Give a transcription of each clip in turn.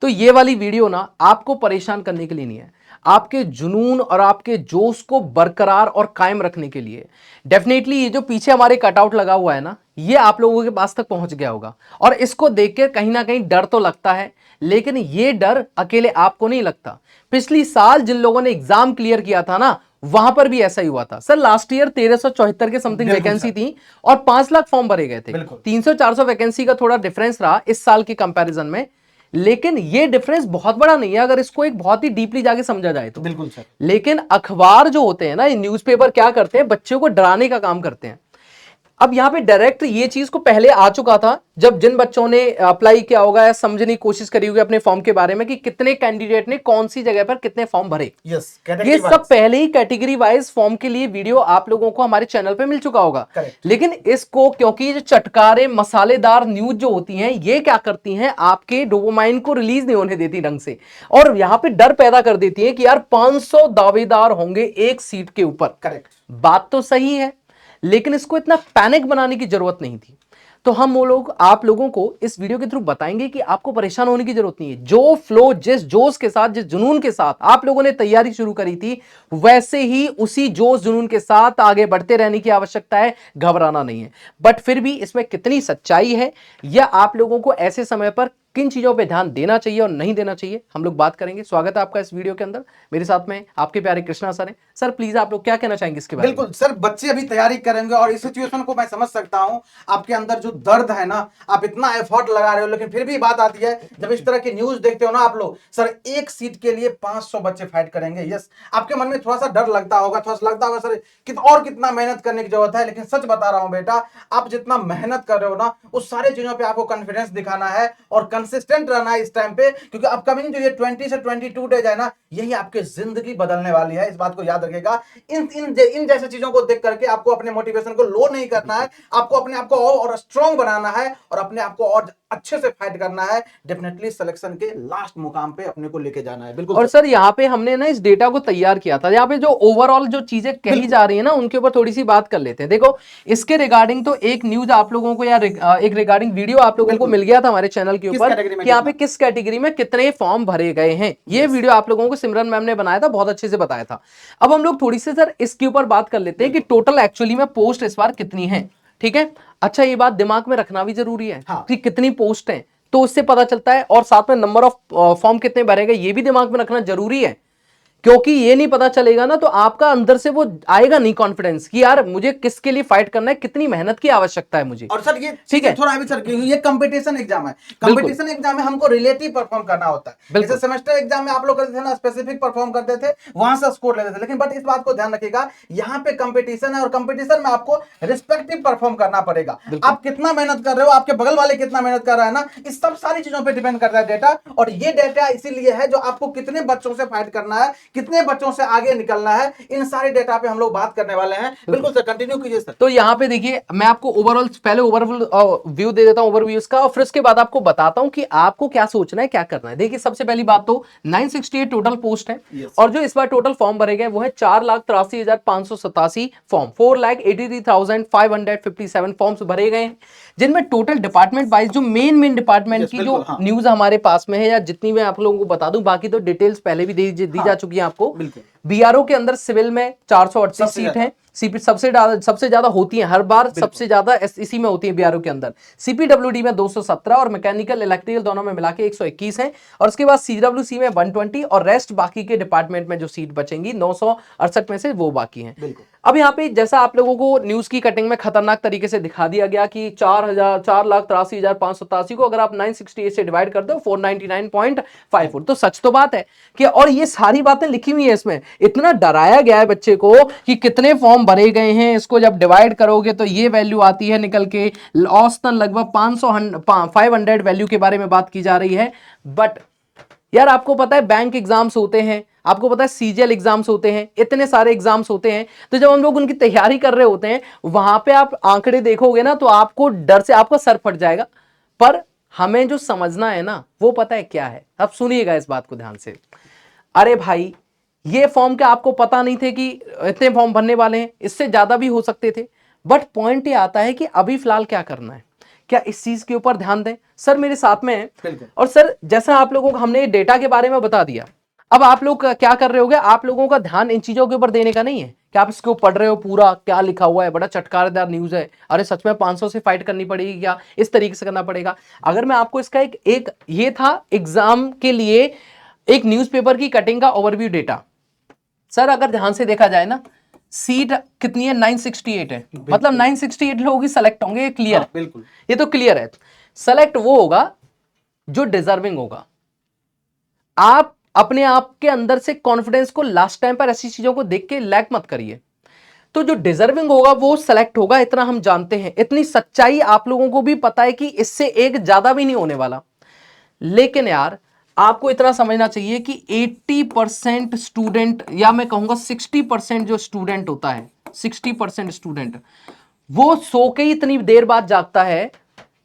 तो ये वाली वीडियो ना आपको परेशान करने के लिए नहीं है, आपके जुनून और आपके जोश को बरकरार और कायम रखने के लिए। डेफिनेटली ये जो पीछे हमारे कटआउट लगा हुआ है ना, ये आप लोगों के पास तक पहुंच गया होगा और इसको देख के कहीं ना कहीं डर तो लगता है, लेकिन ये डर अकेले आपको नहीं लगता। पिछली साल जिन लोगों ने एग्जाम क्लियर किया था ना, वहां पर भी ऐसा ही हुआ था। सर लास्ट ईयर 1374 के समथिंग वैकेंसी थी और 5 लाख फॉर्म भरे गए थे। 300-400 वैकेंसी का थोड़ा डिफरेंस रहा इस साल के कंपैरिजन में, लेकिन ये डिफरेंस बहुत बड़ा नहीं है अगर इसको एक बहुत ही डीपली जाके समझा जाए तो। बिल्कुल सर। लेकिन अखबार जो होते हैं ना, न्यूज़पेपर क्या करते हैं, बच्चों को डराने का काम करते हैं। अब यहां पे डायरेक्ट ये चीज को पहले आ चुका था, जब जिन बच्चों ने अप्लाई किया होगा या समझने की कोशिश करी होगी अपने फॉर्म के बारे में कि कितने कैंडिडेट ने कौन सी जगह पर कितने फॉर्म भरे। ये सब पहले ही कैटेगरी वाइज फॉर्म के लिए वीडियो आप लोगों को हमारे चैनल पे मिल चुका होगा। लेकिन इसको क्योंकि ये चटकारे मसालेदार न्यूज जो होती हैं, ये क्या करती हैं, आपके डोपामाइन को रिलीज नहीं होने देती ढंग से और यहां पे डर पैदा कर देती है कि यार 500 दावेदार होंगे एक सीट के ऊपर। करेक्ट, बात तो सही है, लेकिन इसको इतना पैनिक बनाने की जरूरत नहीं थी। तो हम वो लोग आप लोगों को इस वीडियो के थ्रू बताएंगे कि आपको परेशान होने की जरूरत नहीं है। जो फ्लो, जिस जोश के साथ, जिस जुनून के साथ आप लोगों ने तैयारी शुरू करी थी, वैसे ही उसी जोश जुनून के साथ आगे बढ़ते रहने की आवश्यकता है, घबराना नहीं है। बट फिर भी इसमें कितनी सच्चाई है या आप लोगों को ऐसे समय पर किन चीजों पे ध्यान देना चाहिए और नहीं देना चाहिए, हम लोग बात करेंगे। स्वागत है आपका इस वीडियो के अंदर। मेरे साथ में आपके प्यारे कृष्णा सर हैं। सर प्लीज आप लोग क्या कहना चाहेंगे इसके बारे में? बिल्कुल सर, बच्चे अभी तैयारी करेंगे और इस सिचुएशन को मैं समझ सकता हूं। आपके अंदर जो दर्द है ना, आप इतना एफर्ट लगा रहे हो, लेकिन फिर भी बात आती है जब इस तरह की न्यूज देखते हो ना आप लोग, सर एक सीट के लिए 500 बच्चे फाइट करेंगे। यस, आपके मन में थोड़ा सा डर लगता होगा, थोड़ा सा लगता होगा सर कितना मेहनत करने की जरूरत है। लेकिन सच बता रहा हूं बेटा, आप जितना मेहनत कर रहे हो ना, उस सारी चीजों पे आपको कॉन्फिडेंस दिखाना है और कंसिस्टेंट रहना है इस टाइम पे, क्योंकि अपकमिंग जो ये 20 से 22 डेज है ना, यही आपकी जिंदगी बदलने वाली है। इस बात को याद रखिएगा। इन जैसे चीजों को देख करके आपको अपने मोटिवेशन को लो नहीं करना है, आपको अपने आप को और स्ट्रांग बनाना है और अपने आप को और अच्छे से फाइट करना है। डेफिनेटली सिलेक्शन के लास्ट मुकाम पे अपने को लेके जाना है। बिल्कुल। और सर यहाँ पे हमने ना इस डेटा को तैयार किया था, यहाँ पे जो ओवरऑल जो चीजें कही जा रही है ना, उनके ऊपर थोड़ी सी बात कर लेते हैं। देखो, इसके रिगार्डिंग तो एक न्यूज आप लोगों को या एक रिगार्डिंग वीडियो आप लोगों को मिल गया था हमारे चैनल के ऊपर कि यहाँ पे किस कैटेगरी में कितने फॉर्म भरे गए हैं। ये वीडियो आप लोगों को सिमरन मैम ने बनाया था, बहुत अच्छे से बताया था। अब हम लोग थोड़ी सी सर इसके ऊपर बात कर लेते हैं कि टोटल एक्चुअली में पोस्ट इस बार कितनी है। ठीक है, अच्छा ये बात दिमाग में रखना भी जरूरी है कि कितनी पोस्ट है, तो उससे पता चलता है। और साथ में नंबर ऑफ फॉर्म कितने भरे गए ये भी दिमाग में रखना जरूरी है, क्योंकि ये नहीं पता चलेगा ना तो आपका अंदर से वो आएगा नहीं कॉन्फिडेंस कि यार मुझे किसके लिए फाइट करना है, कितनी मेहनत की आवश्यकता है मुझे। और सर ये ठीक है, थोड़ा अभी सर ये कंपटीशन एग्जाम है, कंपटीशन एग्जाम में हमको रिलेटिव परफॉर्म करना होता है। जैसे सेमेस्टर एग्जाम में आप लोग करते थे ना, स्पेसिफिक परफॉर्म करते थे, वहां से स्कोर लेते थे। लेकिन बट इस बात को ध्यान रखिएगा, यहाँ पे कंपटीशन है और कंपटीशन में आपको रिस्पेक्टिव परफॉर्म करना पड़ेगा। आप कितना मेहनत कर रहे हो, आपके बगल वाले कितना मेहनत कर रहा है ना, इस सब सारी चीजों पर डिपेंड करता है डेटा। और ये डेटा इसीलिए है जो आपको कितने बच्चों से फाइट करना है, कितने बच्चों से आगे निकलना है, इन सारे डेटा पे हम लोग बात करने वाले हैं। बिल्कुल सर, कंटिन्यू कीजिए सर। तो यहाँ पे देखिए, मैं आपको ओवरऑल पहले ओवरऑल व्यू दे देता हूं, ओवरव्यू का, और फिर उसके बाद आपको बताता हूं कि आपको क्या सोचना है, क्या करना है। देखिए, सबसे पहली बात तो 968 टोटल पोस्ट है और जो इस बार टोटल फॉर्म भरे गए वो है 4,83,587 फॉर्म। 4,83,557 फॉर्म्स भरे गए हैं, जिनमें टोटल डिपार्टमेंट वाइज जो मेन डिपार्टमेंट की जो न्यूज हमारे पास में है, या जितनी मैं आप लोगों को बता दूं, बाकी तो डिटेल्स पहले भी दी जा चुकी है आपको। बीआरओ के अंदर सिविल में 438 सीट है, सीपी सबसे ज्यादा होती है हर बार, सबसे ज्यादा इसी में होती है बीआरओ के अंदर। सीपीडब्ल्यूडी में 217 और मैकेनिकल इलेक्ट्रिकल दोनों में मिला के 121 है। और उसके बाद सीडब्ल्यूसी में 120 और रेस्ट बाकी के डिपार्टमेंट में जो सीट बचेंगी 968 में से वो बाकी हैं। अब यहाँ पे जैसा आप लोगों को न्यूज की कटिंग में खतरनाक तरीके से दिखा दिया गया कि 4,83,587 को अगर आप 968 से डिवाइड कर दो 499.54, तो सच तो बात है कि, और ये सारी बातें लिखी हुई है इसमें। इतना डराया गया है बच्चे को कि कितने फॉर्म भरे गए हैं, इसको जब डिवाइड करोगे तो ये वैल्यू आती है निकल के औसतन लगभग 500 वैल्यू के बारे में बात की जा रही है। बट यार आपको पता है बैंक एग्जाम्स होते हैं, आपको पता है सीजीएल एग्जाम्स होते हैं, इतने सारे एग्जाम्स होते हैं, तो जब हम लोग उनकी तैयारी कर रहे होते हैं, वहां पे आप आंकड़े देखोगे ना तो आपको डर से आपका सर फट जाएगा। पर हमें जो समझना है ना, वो पता है क्या है। अब सुनिएगा इस बात को ध्यान से। अरे भाई, ये फॉर्म के आपको पता नहीं थे कि इतने फॉर्म भरने वाले हैं, इससे ज्यादा भी हो सकते थे। बट पॉइंट ये आता है कि अभी फिलहाल क्या करना है, क्या इस चीज के ऊपर ध्यान दें? सर मेरे साथ में है। बिल्कुल। और सर जैसा आप लोगों को हमने डेटा के बारे में बता दिया, अब आप लोग क्या कर रहे होगे, आप लोगों का ध्यान इन चीजों के ऊपर देने का नहीं है कि आप इसको पढ़ रहे हो पूरा क्या लिखा हुआ है, बड़ा चटकारदार न्यूज है, अरे सच में 500 से फाइट करनी पड़ेगी क्या, इस तरीके से करना पड़ेगा। अगर मैं आपको इसका एक ये था एग्जाम के लिए एक न्यूज़पेपर की कटिंग का ओवरव्यू डेटा। सर अगर ध्यान से देखा जाए ना, सीट कितनी है, 968 है, मतलब 968 लोग ही सेलेक्ट होंगे, ये क्लियर है। बिल्कुल, ये तो क्लियर है। सेलेक्ट वो होगा जो डिजर्विंग होगा। आप अपने आप के अंदर से कॉन्फिडेंस को लास्ट टाइम पर ऐसी चीजों को देख के लैक मत करिए। तो जो डिजर्विंग होगा वो सेलेक्ट होगा, इतना हम जानते हैं, इतनी सच्चाई आप लोगों को भी पता है कि इससे एक ज्यादा भी नहीं होने वाला। लेकिन यार आपको इतना समझना चाहिए कि 80% स्टूडेंट, या मैं कहूंगा 60% जो स्टूडेंट होता है, 60% स्टूडेंट वो सो के ही इतनी देर बाद जागता है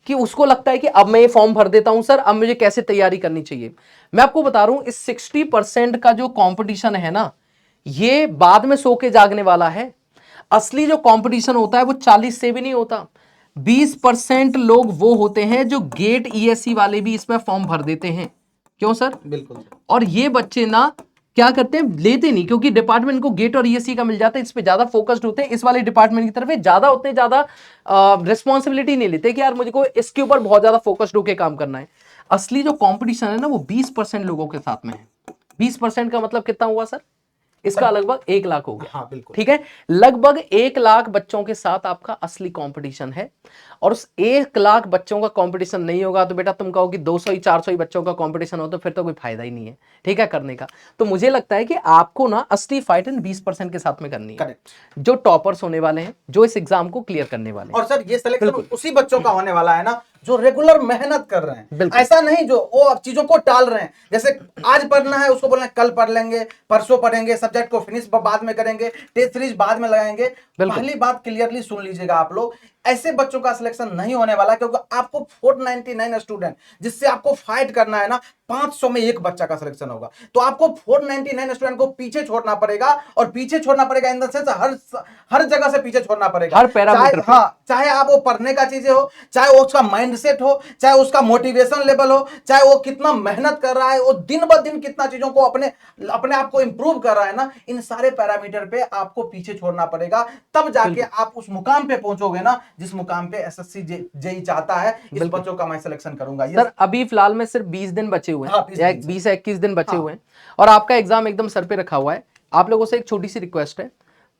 कि उसको लगता है कि अब मैं ये फॉर्म भर देता हूं सर, अब मुझे कैसे तैयारी करनी चाहिए। मैं आपको बता रहा हूं इस 60% का जो कंपटीशन है ना, ये बाद में सो के जागने वाला है। असली जो कंपटीशन होता है वो 40 से भी नहीं होता। 20% लोग वो होते हैं जो गेट ईएससी वाले भी इसमें फॉर्म भर देते हैं। क्यों सर? बिल्कुल। और ये बच्चे ना क्या करते हैं, लेते नहीं, क्योंकि डिपार्टमेंट को गेट और ईएससी का मिल जाता है, इस पे ज्यादा फोकस्ड होते हैं, इस वाले डिपार्टमेंट की तरफ ज्यादा उतने ज्यादा रिस्पॉन्सिबिलिटी नहीं लेते कि यार मुझको इसके ऊपर बहुत ज्यादा फोकस्ड होकर काम करना है। असली जो कॉम्पिटिशन है ना वो 20% लोगों के साथ में है। 20% का मतलब कितना हुआ सर? इसका लगभग 1 लाख हो गया। हाँ बिल्कुल। ठीक है, लगभग 1 लाख बच्चों के साथ आपका असली कंपटीशन है। और उस 1 लाख बच्चों का कंपटीशन नहीं होगा तो बेटा तुम कहो कि 200 ही 400 ही बच्चों का कंपटीशन हो तो फिर तो कोई फायदा ही नहीं है, ठीक है, करने का। तो मुझे लगता है कि आपको ना असली फाइट इन 20% के साथ में करनी है। करेक्ट। जो टॉपर्स होने वाले हैं, जो इस एग्जाम को क्लियर करने वाले हैं। और सर ये सिलेक्शन बिल्कुल। उसी बच्चों का होने वाला है ना जो रेगुलर मेहनत कर रहे हैं, बिल्कुल। ऐसा नहीं जो वो अब चीजों को टाल रहे हैं। जैसे आज पढ़ना है उसको बोलना है कल पढ़ लेंगे, परसों पढ़ेंगे, सब्जेक्ट को फिनिश बाद में करेंगे, टेस्ट सीरीज बाद में लगाएंगे। पहली बात क्लियरली सुन लीजिएगा आप लोग, ऐसे बच्चों का सिलेक्शन नहीं होने वाला, क्योंकि आपको 499 स्टूडेंट जिससे आपको फाइट करना है ना, 500 में एक बच्चा का सिलेक्शन होगा। तो आपको 499 स्टूडेंट को पीछे छोड़ना पड़ेगा, और पीछे छोड़ना पड़ेगा इन द सेंस हर जगह से पीछे छोड़ना पड़ेगा, हर पैरामीटर पे। हाँ, चाहे आप वो पढ़ने का चीजें हो, चाहे वो उसका माइंडसेट हो, चाहे उसका मोटिवेशन लेवल हो, चाहे वो कितना मेहनत कर रहा है, वो दिन ब दिन कितना चीजों को अपने आप को इंप्रूव कर रहा है ना, इन सारे पैरामीटर पे आपको पीछे छोड़ना पड़ेगा। तब जाके आप उस मुकाम पे पहुंचोगे ना जिस मुकाम पे एसएससी जेई चाहता है। इस बच्चों का मैं सिलेक्शन करूंगा। सर अभी फिलहाल में सिर्फ 20 दिन बचे हुए हैं, हाँ, 20 से 21 दिन बचे हुए हैं, और आपका एग्जाम एकदम सर पे रखा हुआ है। आप लोगों से एक छोटी सी रिक्वेस्ट है,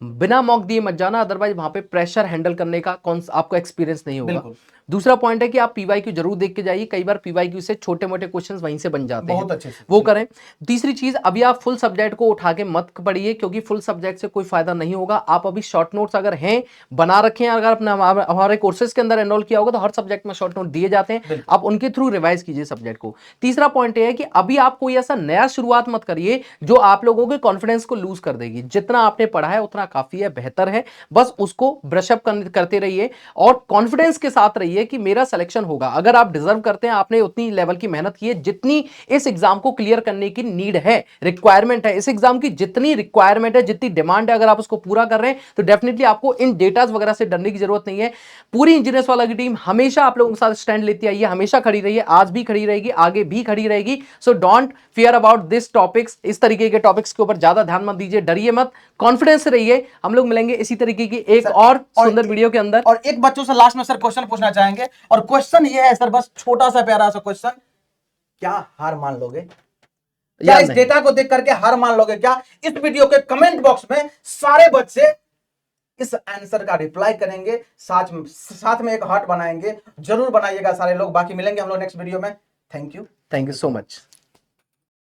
बिना मॉक दिए मत जाना, अदरवाइज वहां पे प्रेशर हैंडल करने का आपको एक्सपीरियंस नहीं होगा। दूसरा पॉइंट है कि आप पीवाईक्यू जरूर देख के जाइए, कई बार पीवाईक्यू से छोटे मोटे क्वेश्चंस वहीं से बन जाते हैं, बहुत अच्छे से वो करें। तीसरी चीज, अभी आप फुल सब्जेक्ट को उठा के मत पढ़िए, क्योंकि फुल सब्जेक्ट से कोई फायदा नहीं होगा। आप अभी शॉर्ट नोट्स अगर हैं बना रखे हैं, अगर आपने हमारे कोर्सेज के अंदर एनरोल किया होगा तो हर सब्जेक्ट में शॉर्ट नोट दिए जाते हैं, आप उनके थ्रू रिवाइज कीजिए सब्जेक्ट को। तीसरा पॉइंट है कि अभी आप कोई ऐसा नया शुरुआत मत करिए जो आप लोगों के कॉन्फिडेंस को लूज कर देगी। जितना आपने पढ़ा है उतना काफी है, बेहतर है, बस उसको ब्रशअप करते रहिए और कॉन्फिडेंस के साथ रहिए कि मेरा सिलेक्शन होगा। अगर आप डिजर्व करते हैं, आपने उतनी लेवल की मेहनत की है जितनी इस एग्जाम को क्लियर करने की नीड है, रिक्वायरमेंट है, इस एग्जाम की जितनी रिक्वायरमेंट है, जितनी डिमांड है, अगर आप उसको पूरा कर रहे हैं तो डेफिनेटली आपको इन डेटास वगैरह से डरने की जरूरत नहीं है। पूरी इंजीनियर्स वाला की टीम हमेशा आप लोगों के साथ स्टैंड लेती आई है, हमेशा खड़ी रही है, आज भी खड़ी रहेगी, आगे भी खड़ी रहेगी। So don't fear about this topics. इस तरीके के टॉपिक्स के ऊपर ज्यादा ध्यान मत दीजिए, डरिए मत, कॉन्फिडेंस से रहिए। हम लोग मिलेंगे इसी तरीके की एक और सुंदर वीडियो के अंदर। और एक बच्चों से लास्ट में सर क्वेश्चन पूछना चाहेंगे, और क्वेश्चन ये है सर, बस छोटा सा प्यारा सा क्वेश्चन, क्या हार मान लोगे? क्या इस डेटा को देख करके हार मान लोगे क्या? इस वीडियो के कमेंट बॉक्स में सारे बच्चे इस आंसर का रिप्लाई करेंगे, साथ में एक हार्ट बनाएंगे, जरूर बनाइएगा सारे लोग। बाकी मिलेंगे हम लोग नेक्स्ट वीडियो में। Thank you so much.